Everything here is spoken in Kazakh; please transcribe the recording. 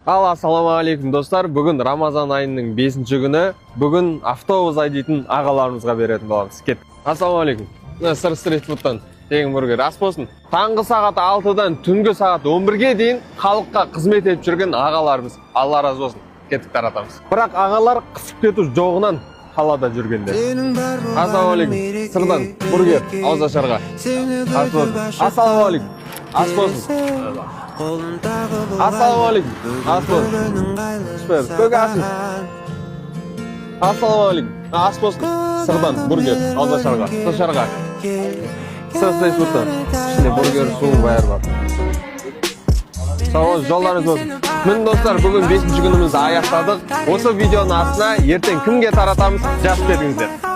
Ассалаумағалейкум достар. Бүгін Рамазан айының 5-ші күні. Бүгін автобус айдайтын ағаларымызға беретін боламыз. Кет. Ассалаумағалейкум. Сыр стритфудтан тегін бургер. Ас болсын. Таңғы сағат 6-дан түнгі сағат 11-ге дейін халыққа қызмет етіп жүрген ағаларымыз. Алла разы болсын. Кеттік таратамыз. Бірақ ағалар қысып кету жоғынан қалада жүргенде. Ассалаумағалейкум. Сырдан бургер ауыз ашарға. Ас болсын. Ассалаумағалейкум. Ас болсын. Ассалаумағалейкум. Ас болсын. Көк асын. Ассалаумағалейкум. Ас болсын. Сырдан бургер ауыз ашарға. Сыршарға. Сырстай сұлтан. Ішінде бургер, су бәрі бар. Сау болыңыз, жолдарыңыз болсын. Міне достар, бүгін 5-ші күнімізді аяқтадық. Осы видеоның астына ертең кімге таратамыз, жазып беріңіздер.